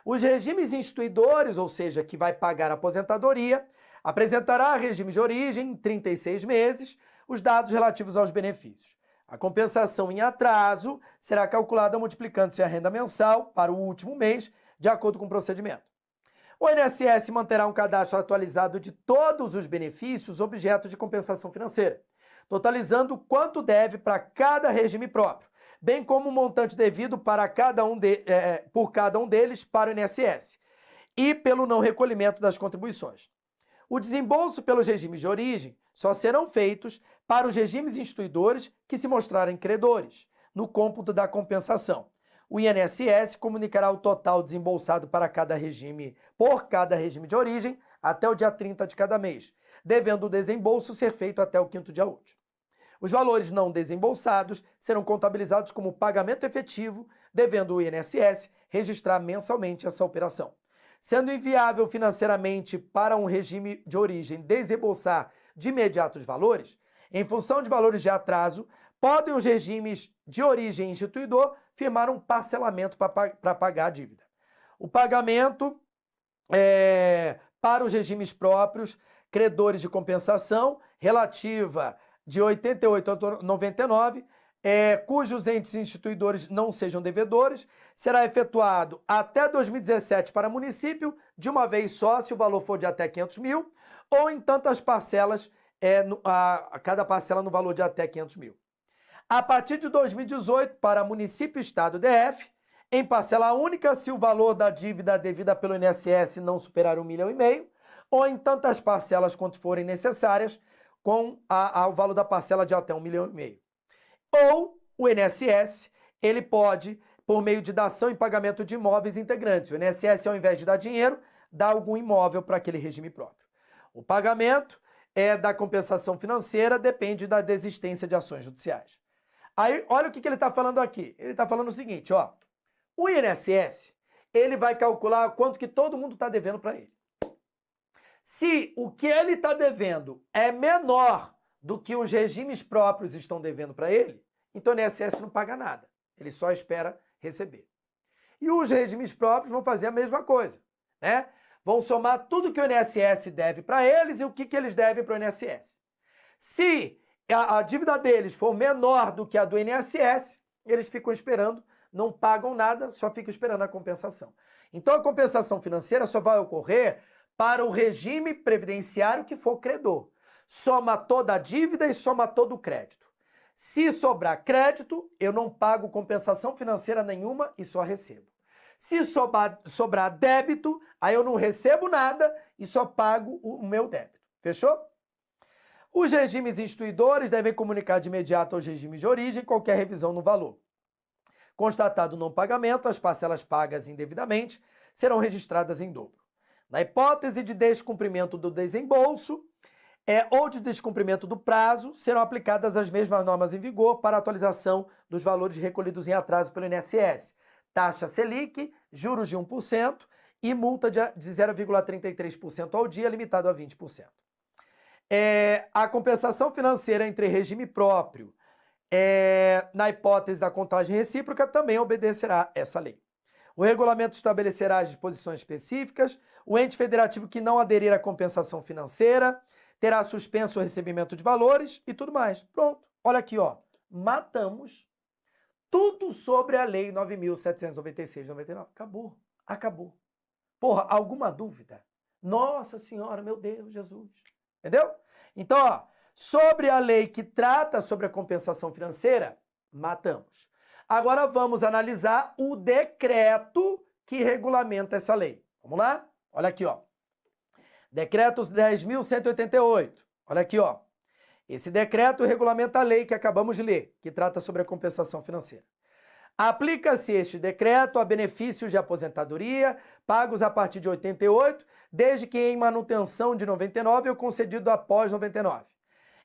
Os regimes instituidores, ou seja, que vai pagar a aposentadoria, apresentará regime de origem em 36 meses os dados relativos aos benefícios. A compensação em atraso será calculada multiplicando-se a renda mensal para o último mês, de acordo com o procedimento. O INSS manterá um cadastro atualizado de todos os benefícios objeto de compensação financeira, totalizando quanto deve para cada regime próprio, bem como o montante devido por cada um deles para o INSS. e pelo não recolhimento das contribuições. O desembolso pelos regimes de origem só serão feitos para os regimes instituidores que se mostrarem credores, no cômputo da compensação. O INSS comunicará o total desembolsado para por cada regime de origem até o dia 30 de cada mês, devendo o desembolso ser feito até o 5º dia útil. Os valores não desembolsados serão contabilizados como pagamento efetivo, devendo o INSS registrar mensalmente essa operação. Sendo inviável financeiramente para um regime de origem desembolsar de imediato os valores, em função de valores de atraso, podem os regimes de origem instituidor firmar um parcelamento para pagar a dívida. O pagamento para os regimes próprios, credores de compensação, relativa de 88 a 99, cujos entes instituidores não sejam devedores, será efetuado até 2017 para município, de uma vez só, se o valor for de até 500 mil, ou em tantas parcelas, cada parcela no valor de até 500 mil. A partir de 2018, para município, estado, DF, em parcela única, se o valor da dívida devida pelo INSS não superar 1,5 milhão, ou em tantas parcelas quanto forem necessárias, com o valor da parcela de até 1,5 milhão. Ou o INSS, ele pode, por meio de dação e pagamento de imóveis integrantes. O INSS, ao invés de dar dinheiro, dá algum imóvel para aquele regime próprio. O pagamento da compensação financeira depende da desistência de ações judiciais. Aí, olha o que ele está falando aqui. Ele está falando o seguinte, ó. O INSS, ele vai calcular quanto que todo mundo está devendo para ele. Se o que ele está devendo é menor do que os regimes próprios estão devendo para ele, então o INSS não paga nada. Ele só espera receber. E os regimes próprios vão fazer a mesma coisa, né? Vão somar tudo que o INSS deve para eles e o que eles devem para o INSS. Se a dívida deles for menor do que a do INSS, eles ficam esperando, não pagam nada, só ficam esperando a compensação. Então a compensação financeira só vai ocorrer para o regime previdenciário que for credor. Soma toda a dívida e soma todo o crédito. Se sobrar crédito, eu não pago compensação financeira nenhuma e só recebo. Se sobrar débito, aí eu não recebo nada e só pago o meu débito. Fechou? Os regimes instituidores devem comunicar de imediato aos regimes de origem qualquer revisão no valor. Constatado o não pagamento, as parcelas pagas indevidamente serão registradas em dobro. Na hipótese de descumprimento do desembolso ou de descumprimento do prazo, serão aplicadas as mesmas normas em vigor para a atualização dos valores recolhidos em atraso pelo INSS. Taxa Selic, juros de 1% e multa de 0,33% ao dia, limitado a 20%. A compensação financeira entre regime próprio, na hipótese da contagem recíproca, também obedecerá essa lei. O regulamento estabelecerá as disposições específicas. O ente federativo que não aderir à compensação financeira terá suspenso o recebimento de valores e tudo mais. Pronto. Olha aqui, ó. Matamos tudo sobre a Lei 9.796 de 99. Acabou. Acabou. Porra, alguma dúvida? Nossa Senhora, meu Deus, Jesus. Entendeu? Então, ó, sobre a lei que trata sobre a compensação financeira, matamos. Agora vamos analisar o decreto que regulamenta essa lei. Vamos lá? Olha aqui, ó. Decreto 10.188. Olha aqui, ó. Esse decreto regulamenta a lei que acabamos de ler, que trata sobre a compensação financeira. Aplica-se este decreto a benefícios de aposentadoria pagos a partir de 88, desde que em manutenção de 99 ou concedido após 99.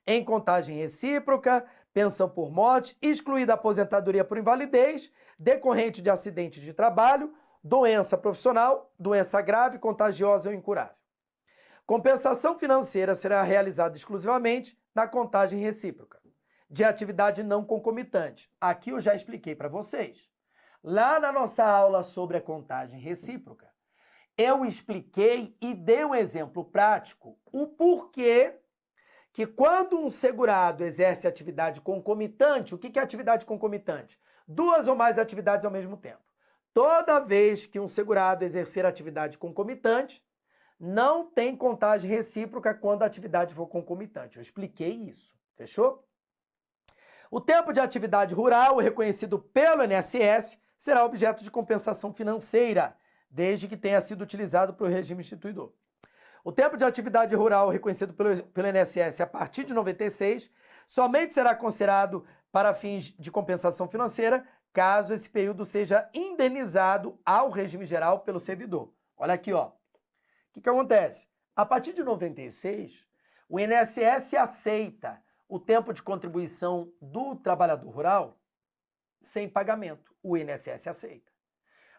Em contagem recíproca, pensão por morte, excluída a aposentadoria por invalidez, decorrente de acidente de trabalho, doença profissional, doença grave, contagiosa ou incurável. Compensação financeira será realizada exclusivamente na contagem recíproca, de atividade não concomitante. Aqui eu já expliquei para vocês. Lá na nossa aula sobre a contagem recíproca, eu expliquei e dei um exemplo prático o porquê que quando um segurado exerce atividade concomitante, o que é atividade concomitante? 2 ou mais atividades ao mesmo tempo. Toda vez que um segurado exercer atividade concomitante, não tem contagem recíproca quando a atividade for concomitante. Eu expliquei isso. Fechou? O tempo de atividade rural, reconhecido pelo INSS, será objeto de compensação financeira, desde que tenha sido utilizado para o regime instituidor. O tempo de atividade rural reconhecido pelo INSS a partir de 96 somente será considerado para fins de compensação financeira caso esse período seja indenizado ao regime geral pelo servidor. Olha aqui, ó. O que acontece? A partir de 96, o INSS aceita o tempo de contribuição do trabalhador rural sem pagamento. O INSS aceita.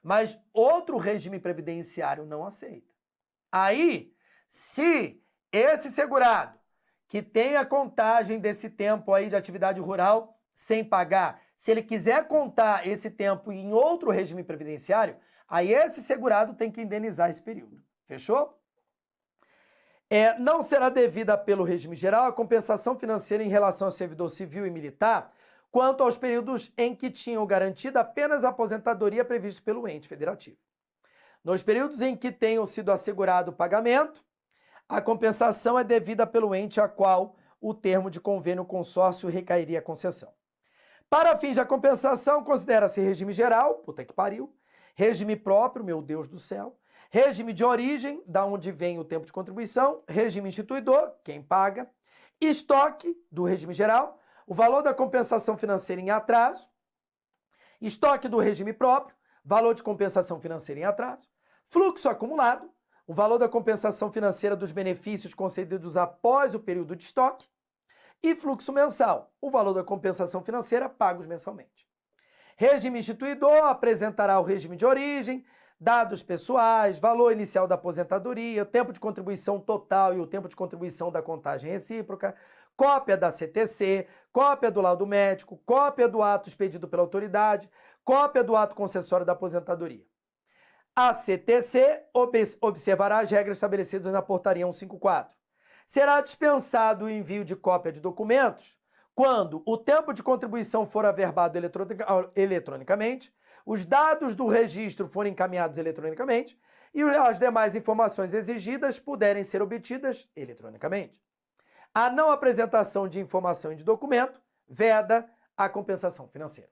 Mas outro regime previdenciário não aceita. Aí, se esse segurado que tem a contagem desse tempo aí de atividade rural sem pagar, se ele quiser contar esse tempo em outro regime previdenciário, aí esse segurado tem que indenizar esse período. Fechou? Não será devida pelo regime geral a compensação financeira em relação ao servidor civil e militar quanto aos períodos em que tinham garantida apenas a aposentadoria prevista pelo ente federativo. Nos períodos em que tenham sido assegurado o pagamento, a compensação é devida pelo ente a qual o termo de convênio consórcio recairia a concessão. Para fins da compensação, considera-se regime geral, puta que pariu, regime próprio, meu Deus do céu, regime de origem, da onde vem o tempo de contribuição, regime instituidor, quem paga, estoque do regime geral, o valor da compensação financeira em atraso, estoque do regime próprio, valor de compensação financeira em atraso, fluxo acumulado, o valor da compensação financeira dos benefícios concedidos após o período de estoque, e fluxo mensal, o valor da compensação financeira pagos mensalmente. Regime instituidor apresentará o regime de origem, dados pessoais, valor inicial da aposentadoria, o tempo de contribuição total e o tempo de contribuição da contagem recíproca, cópia da CTC, cópia do laudo médico, cópia do ato expedido pela autoridade, cópia do ato concessório da aposentadoria. A CTC observará as regras estabelecidas na portaria 154. Será dispensado o envio de cópia de documentos quando o tempo de contribuição for averbado eletronicamente, os dados do registro forem encaminhados eletronicamente e as demais informações exigidas puderem ser obtidas eletronicamente. A não apresentação de informação e de documento veda a compensação financeira.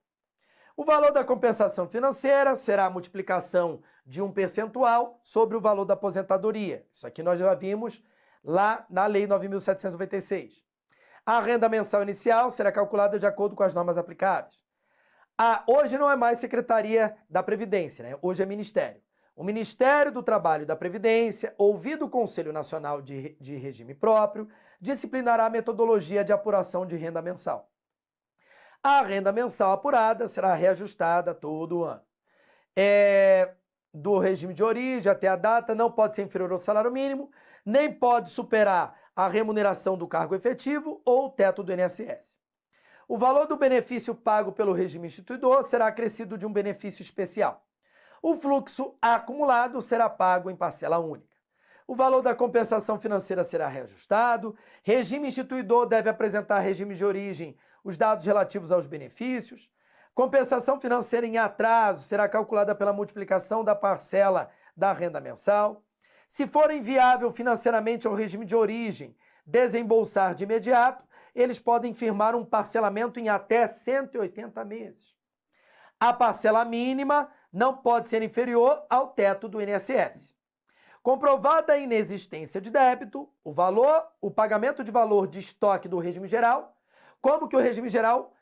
O valor da compensação financeira será a multiplicação de um percentual sobre o valor da aposentadoria. Isso aqui nós já vimos lá na Lei 9.796. A renda mensal inicial será calculada de acordo com as normas aplicáveis. Hoje não é mais Secretaria da Previdência, né? Hoje é Ministério. O Ministério do Trabalho e da Previdência, ouvido o Conselho Nacional de Regime Próprio, disciplinará a metodologia de apuração de renda mensal. A renda mensal apurada será reajustada todo ano. Do regime de origem até a data, não pode ser inferior ao salário mínimo, nem pode superar a remuneração do cargo efetivo ou o teto do INSS. O valor do benefício pago pelo regime instituidor será acrescido de um benefício especial. O fluxo acumulado será pago em parcela única. O valor da compensação financeira será reajustado. Regime instituidor deve apresentar regime de origem os dados relativos aos benefícios. Compensação financeira em atraso será calculada pela multiplicação da parcela da renda mensal. Se for inviável financeiramente ao regime de origem desembolsar de imediato, eles podem firmar um parcelamento em até 180 meses. A parcela mínima não pode ser inferior ao teto do INSS. Comprovada a inexistência de débito, o pagamento de valor de estoque do regime geral, como que o regime geral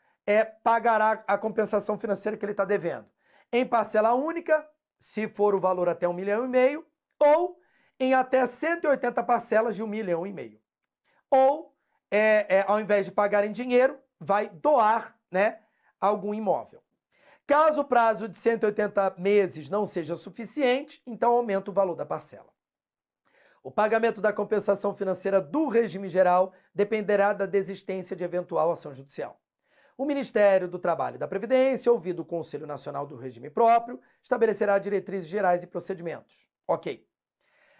pagará a compensação financeira que ele está devendo? Em parcela única, se for o valor até 1,5 milhão, ou em até 180 parcelas de 1,5 milhão. Ou, ao invés de pagar em dinheiro, vai doar, né, algum imóvel. Caso o prazo de 180 meses não seja suficiente, então aumenta o valor da parcela. O pagamento da compensação financeira do regime geral dependerá da desistência de eventual ação judicial. O Ministério do Trabalho e da Previdência, ouvido o Conselho Nacional do Regime Próprio, estabelecerá diretrizes gerais e procedimentos. Ok.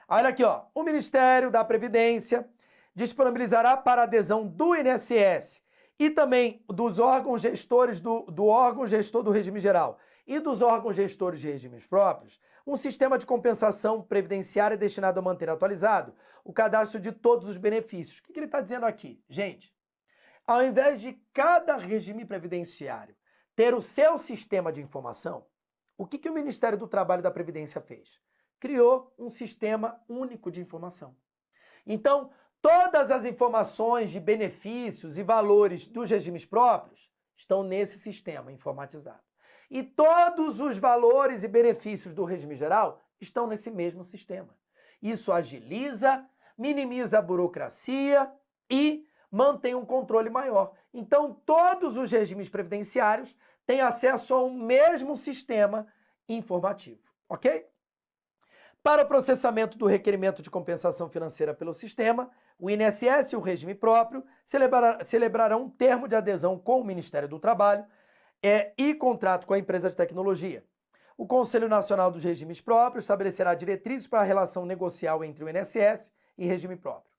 Olha aqui, ó. O Ministério da Previdência disponibilizará para adesão do INSS e também dos órgãos gestores do órgão gestor do regime geral e dos órgãos gestores de regimes próprios, um sistema de compensação previdenciária destinado a manter atualizado o cadastro de todos os benefícios. O que ele está dizendo aqui? Gente, ao invés de cada regime previdenciário ter o seu sistema de informação, o que o Ministério do Trabalho e da Previdência fez? criou um sistema único de informação. Então, todas as informações de benefícios e valores dos regimes próprios estão nesse sistema informatizado. E todos os valores e benefícios do regime geral estão nesse mesmo sistema. Isso agiliza, minimiza a burocracia e mantém um controle maior. Então, todos os regimes previdenciários têm acesso a um mesmo sistema informativo, ok? Para o processamento do requerimento de compensação financeira pelo sistema, o INSS e o regime próprio celebrarão um termo de adesão com o Ministério do Trabalho e contrato com a empresa de tecnologia. O Conselho Nacional dos Regimes Próprios estabelecerá diretrizes para a relação negocial entre o INSS e regime próprio.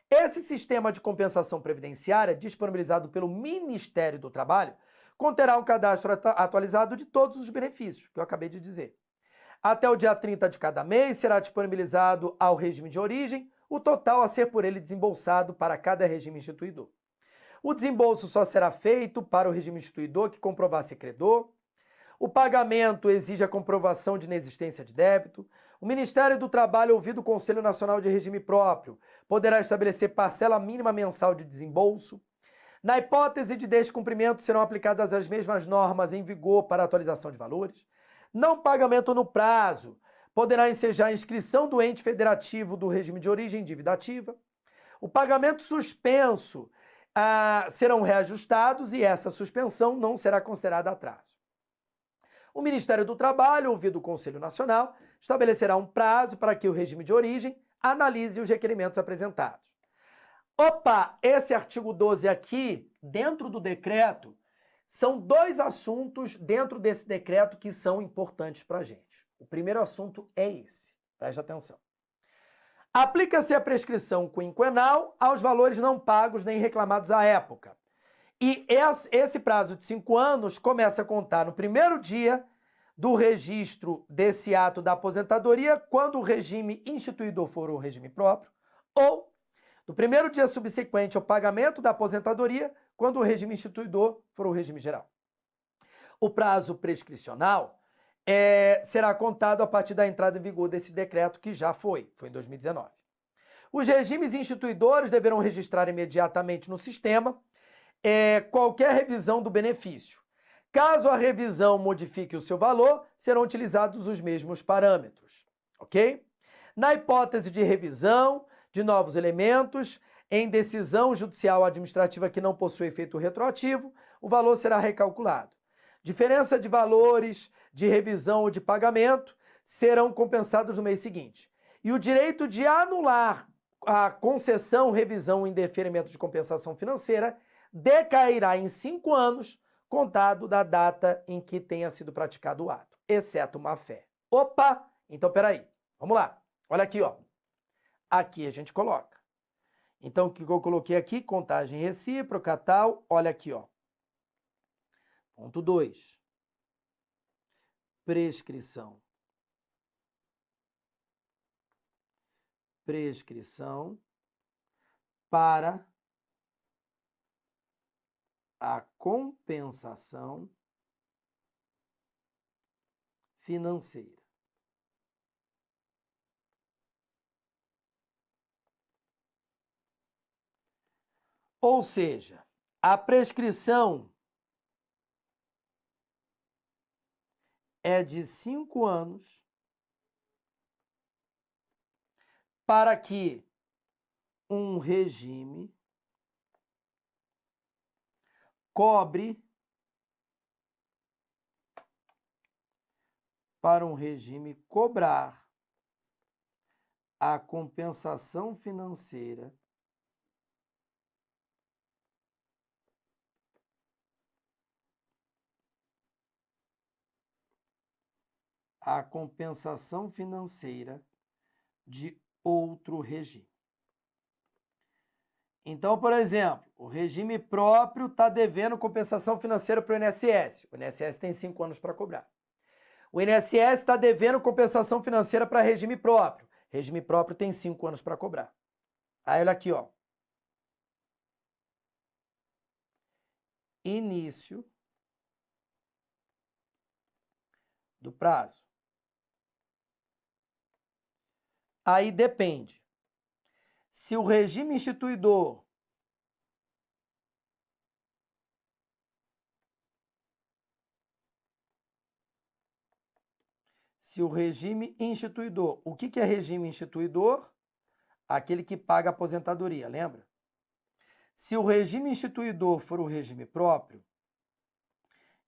Esse sistema de compensação previdenciária, disponibilizado pelo Ministério do Trabalho, conterá um cadastro atualizado de todos os benefícios, que eu acabei de dizer. Até o dia 30 de cada mês será disponibilizado ao regime de origem o total a ser por ele desembolsado para cada regime instituidor. O desembolso só será feito para o regime instituidor que comprovar ser credor. O pagamento exige a comprovação de inexistência de débito. O Ministério do Trabalho, ouvido o Conselho Nacional de Regime Próprio, poderá estabelecer parcela mínima mensal de desembolso. Na hipótese de descumprimento, serão aplicadas as mesmas normas em vigor para atualização de valores. Não pagamento no prazo poderá ensejar a inscrição do ente federativo do regime de origem em dívida ativa. O pagamento suspenso serão reajustados e essa suspensão não será considerada atraso. O Ministério do Trabalho, ouvido o Conselho Nacional, estabelecerá um prazo para que o regime de origem analise os requerimentos apresentados. Opa, esse artigo 12 aqui, dentro do decreto, são dois assuntos dentro desse decreto que são importantes para a gente. O primeiro assunto é esse, preste atenção. Aplica-se a prescrição quinquenal aos valores não pagos nem reclamados à época. E esse prazo de 5 anos começa a contar no primeiro dia do registro desse ato da aposentadoria, quando o regime instituidor for o regime próprio, ou no primeiro dia subsequente ao pagamento da aposentadoria, quando o regime instituidor for o regime geral. O prazo prescricional será contado a partir da entrada em vigor desse decreto, que já foi em 2019. Os regimes instituidores deverão registrar imediatamente no sistema qualquer revisão do benefício. Caso a revisão modifique o seu valor, serão utilizados os mesmos parâmetros, ok? Na hipótese de revisão de novos elementos, em decisão judicial administrativa que não possui efeito retroativo, o valor será recalculado. Diferença de valores de revisão ou de pagamento serão compensados no mês seguinte. E o direito de anular a concessão, revisão e indeferimento de compensação financeira decairá em 5 anos, contado da data em que tenha sido praticado o ato, exceto má-fé. Opa! Então, peraí. Vamos lá. Olha aqui, ó. Aqui a gente coloca. Então, o que eu coloquei aqui? Contagem recíproca, tal. Olha aqui, ó. Ponto 2. Prescrição. Prescrição para a compensação financeira. Ou seja, a prescrição é de 5 anos para que um regime cobre para um regime cobrar a compensação financeira de outro regime. Então, por exemplo, o regime próprio está devendo compensação financeira para o INSS. O INSS tem 5 anos para cobrar. O INSS está devendo compensação financeira para regime próprio. Regime próprio tem 5 anos para cobrar. Aí, olha aqui, ó. Início do prazo. Aí depende. Se o regime instituidor o que é regime instituidor? Aquele que paga aposentadoria, lembra? Se o regime instituidor for o regime próprio,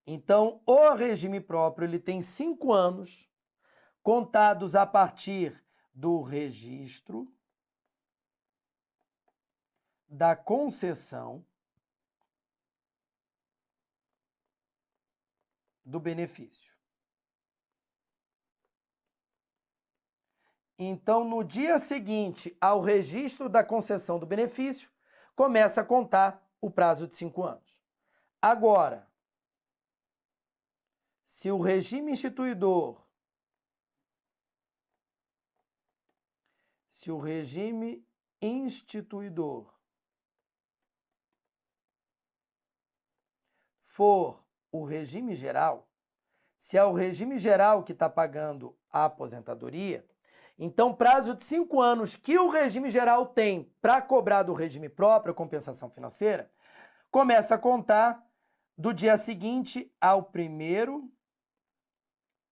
então o regime próprio ele tem 5 anos contados a partir do registro da concessão do benefício. Então, no dia seguinte ao registro da concessão do benefício, começa a contar o prazo de 5 anos. Agora, se o regime instituidor for o regime geral, se é o regime geral que está pagando a aposentadoria, então prazo de 5 anos que o regime geral tem para cobrar do regime próprio a compensação financeira, começa a contar do dia seguinte ao primeiro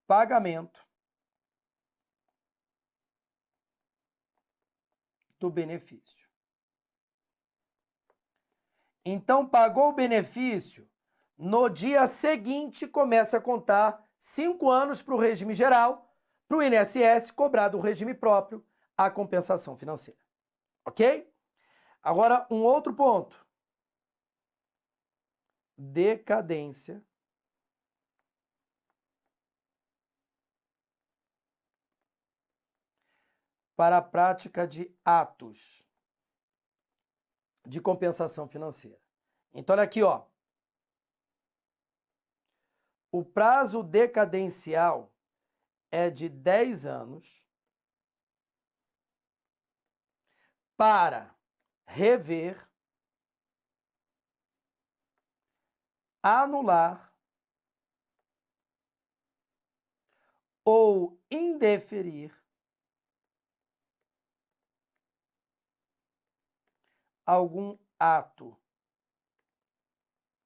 pagamento do benefício. Então, pagou o benefício, no dia seguinte começa a contar 5 anos para o regime geral, para o INSS cobrar do regime próprio a compensação financeira. Ok? Agora, um outro ponto. Decadência para a prática de atos de compensação financeira. Então, olha aqui, ó. O prazo decadencial é de 10 anos para rever, anular ou indeferir algum ato.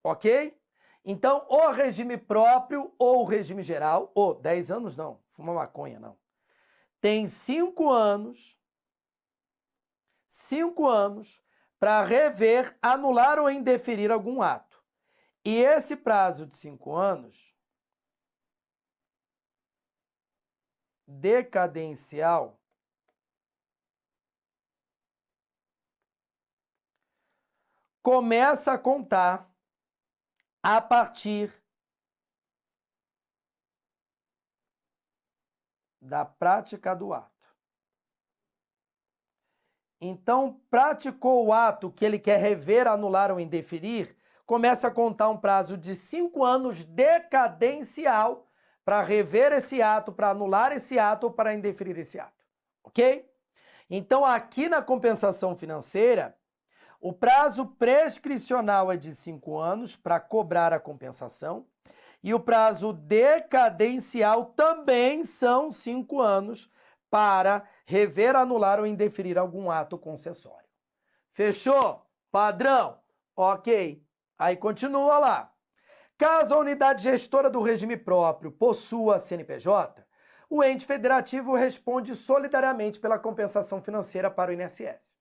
Ok? Então, o regime próprio ou o regime geral, 10 anos não, fuma maconha não, tem 5 anos para rever, anular ou indeferir algum ato. E esse prazo de 5 anos decadencial começa a contar a partir da prática do ato. Então, praticou o ato que ele quer rever, anular ou indeferir, começa a contar um prazo de 5 anos decadencial para rever esse ato, para anular esse ato ou para indeferir esse ato. Ok? Então, aqui na compensação financeira, o prazo prescricional é de 5 anos para cobrar a compensação e o prazo decadencial também são 5 anos para rever, anular ou indeferir algum ato concessório. Fechou? Padrão? Ok. Aí continua lá. Caso a unidade gestora do regime próprio possua CNPJ, o ente federativo responde solidariamente pela compensação financeira para o INSS.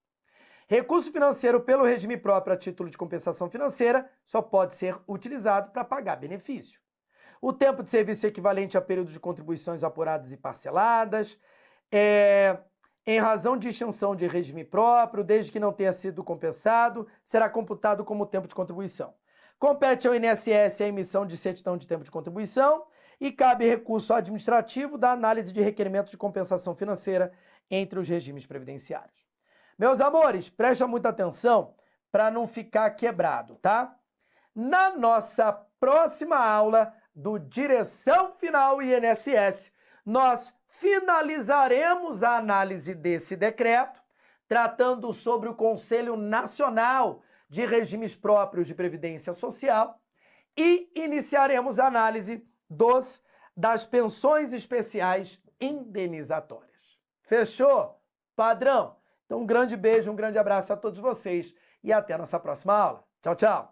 Recurso financeiro pelo regime próprio a título de compensação financeira só pode ser utilizado para pagar benefício. O tempo de serviço equivalente a período de contribuições apuradas e parceladas, em razão de extinção de regime próprio, desde que não tenha sido compensado, será computado como tempo de contribuição. Compete ao INSS a emissão de certidão de tempo de contribuição e cabe recurso administrativo da análise de requerimentos de compensação financeira entre os regimes previdenciários. Meus amores, presta muita atenção para não ficar quebrado, tá? Na nossa próxima aula do Direção Final INSS, nós finalizaremos a análise desse decreto, tratando sobre o Conselho Nacional de Regimes Próprios de Previdência Social e iniciaremos a análise das pensões especiais indenizatórias. Fechou? padrão. Então, um grande beijo, um grande abraço a todos vocês e até a nossa próxima aula. Tchau, tchau!